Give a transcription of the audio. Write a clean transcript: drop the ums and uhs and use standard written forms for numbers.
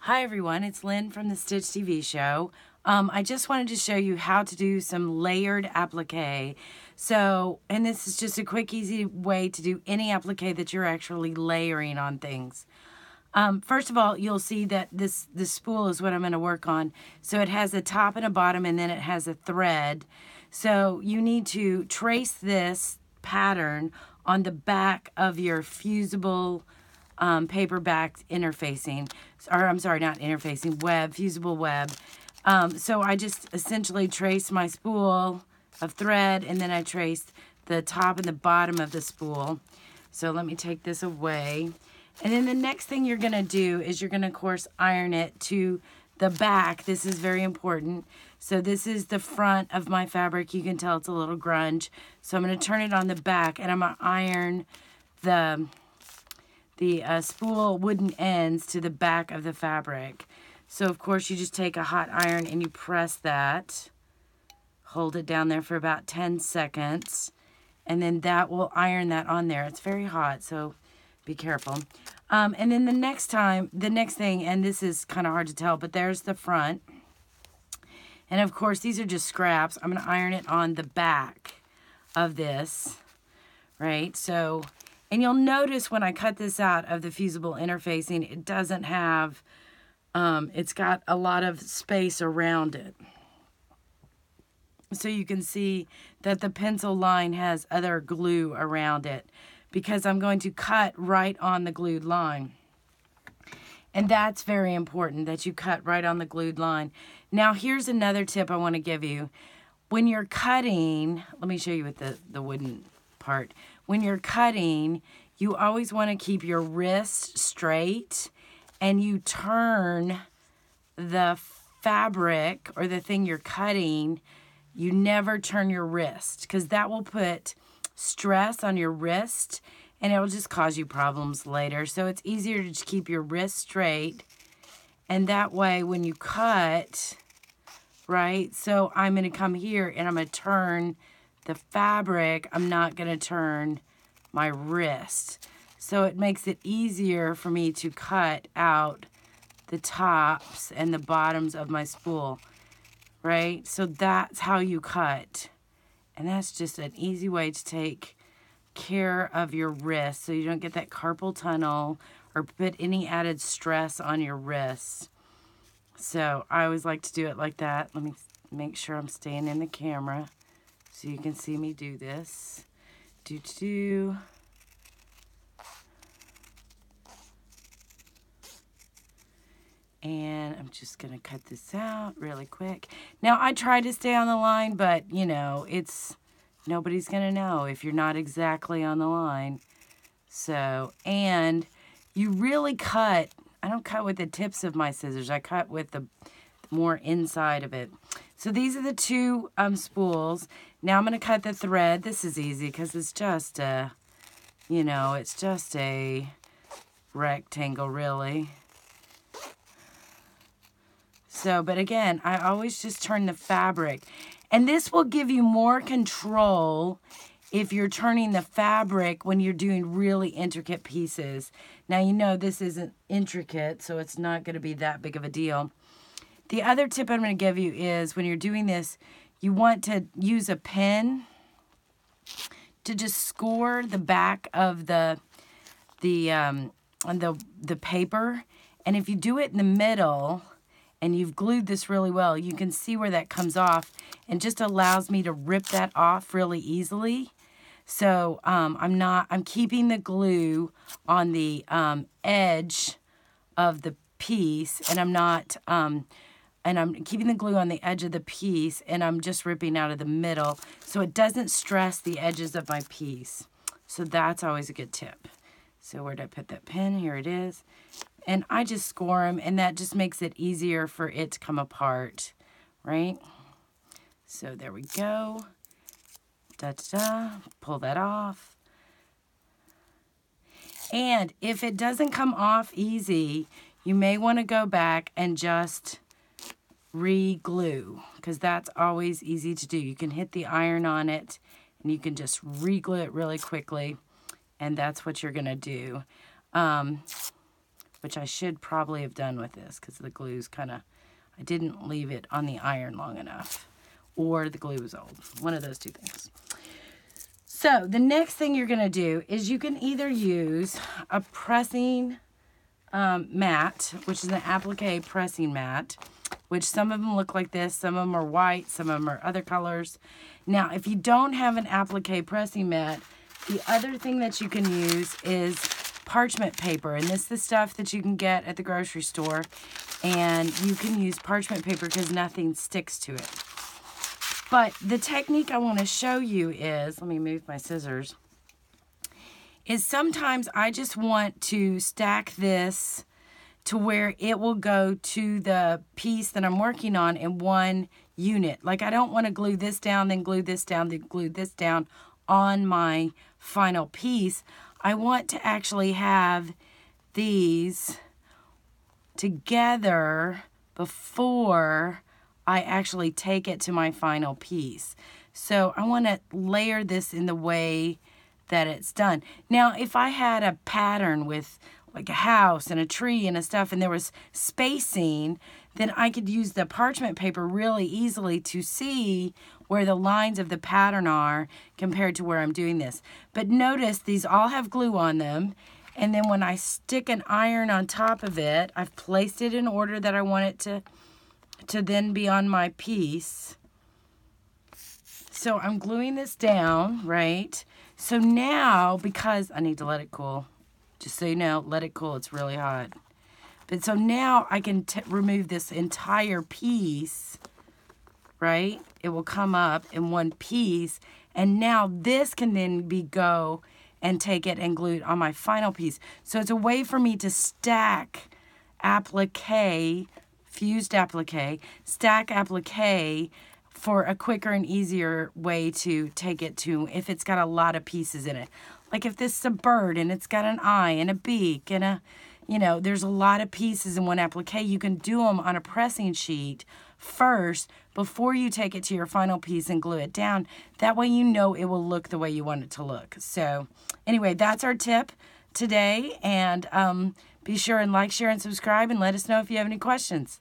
Hi everyone, it's Lynn from the Stitch TV show. I just wanted to show you how to do some layered applique. And this is just a quick, easy way to do any applique that you're actually layering on things. First of all, you'll see that this spool is what I'm going to work on. So it has a top and a bottom, and then it has a thread. So you need to trace this pattern on the back of your fusible paper back interfacing, or I'm sorry, not interfacing, web, fusible web. So I just essentially trace my spool of thread, and then I trace the top and the bottom of the spool. So let me take this away. And then the next thing you're going to do is you're going to, of course, iron it to the back. This is very important. So this is the front of my fabric. You can tell it's a little grunge. So I'm going to turn it on the back, and I'm going to iron the spool wooden ends to the back of the fabric. So of course you just take a hot iron and you press that, hold it down there for about 10 seconds, and then that will iron that on there. It's very hot, so be careful. And then the next thing, and this is kind of hard to tell, but there's the front. And of course these are just scraps. I'm going to iron it on the back of this, right? So, and you'll notice when I cut this out of the fusible interfacing, it doesn't have, it's got a lot of space around it. So you can see that the pencil line has other glue around it because I'm going to cut right on the glued line. And that's very important that you cut right on the glued line. Now here's another tip I want to give you. When you're cutting, let me show you with the wooden part. When you're cutting, you always want to keep your wrist straight, and you turn the fabric or the thing you're cutting. You never turn your wrist because that will put stress on your wrist and it will just cause you problems later. So it's easier to just keep your wrist straight, and that way when you cut, right? So I'm going to come here and I'm going to turn the fabric. I'm not going to turn my wrist. So it makes it easier for me to cut out the tops and the bottoms of my spool, right? So that's how you cut. And that's just an easy way to take care of your wrist so you don't get that carpal tunnel or put any added stress on your wrist. So I always like to do it like that. Let me make sure I'm staying in the camera so you can see me do this. And I'm just going to cut this out really quick. Now, I try to stay on the line, but, you know, nobody's going to know if you're not exactly on the line. So, and you really cut, I don't cut with the tips of my scissors. I cut with the more inside of it. So these are the two spools. Now I'm going to cut the thread. This is easy because it's just a, you know, it's just a rectangle really. So, but again, I always just turn the fabric. And this will give you more control if you're turning the fabric when you're doing really intricate pieces. Now, you know this isn't intricate, so it's not going to be that big of a deal. The other tip I'm going to give you is when you're doing this, you want to use a pen to just score the back of the paper. And if you do it in the middle and you've glued this really well, you can see where that comes off and just allows me to rip that off really easily. So I'm keeping the glue on the edge of the piece, and I'm keeping the glue on the edge of the piece, and I'm just ripping out of the middle so it doesn't stress the edges of my piece. So that's always a good tip. So where did I put that pin? Here it is. And I just score them, and that just makes it easier for it to come apart, right? So there we go. Pull that off. And if it doesn't come off easy, you may want to go back and just re-glue, because that's always easy to do. You can hit the iron on it, and you can just re-glue it really quickly, and that's what you're going to do. which I should probably have done with this because the glue's kind of, I didn't leave it on the iron long enough, or the glue was old. One of those two things. So the next thing you're going to do is you can either use a pressing mat, which is an applique pressing mat, which some of them look like this, some of them are white, some of them are other colors. Now, if you don't have an applique pressing mat, the other thing that you can use is parchment paper, and this is the stuff that you can get at the grocery store, and you can use parchment paper because nothing sticks to it. But the technique I want to show you is, let me move my scissors, is sometimes I just want to stack this to where it will go to the piece that I'm working on in one unit. Like, I don't want to glue this down, then glue this down, then glue this down on my final piece. I want to actually have these together before I actually take it to my final piece. So I want to layer this in the way that it's done. Now, if I had a pattern with like a house and a tree and a stuff, and there was spacing, then I could use the parchment paper really easily to see where the lines of the pattern are compared to where I'm doing this. But notice these all have glue on them, and then when I stick an iron on top of it, I've placed it in order that I want it to then be on my piece. So I'm gluing this down, right? So now, because I need to let it cool, just so you know, let it cool, it's really hot. But so now I can remove this entire piece, right? It will come up in one piece, and now this can then go and take it and glue it on my final piece. So it's a way for me to stack applique, fused applique, stack applique for a quicker and easier way to take it to if it's got a lot of pieces in it. Like if this is a bird and it's got an eye and a beak and a, you know, there's a lot of pieces in one applique, you can do them on a pressing sheet first before you take it to your final piece and glue it down. That way you know it will look the way you want it to look. So anyway, that's our tip today, and be sure and like, share, and subscribe, and let us know if you have any questions.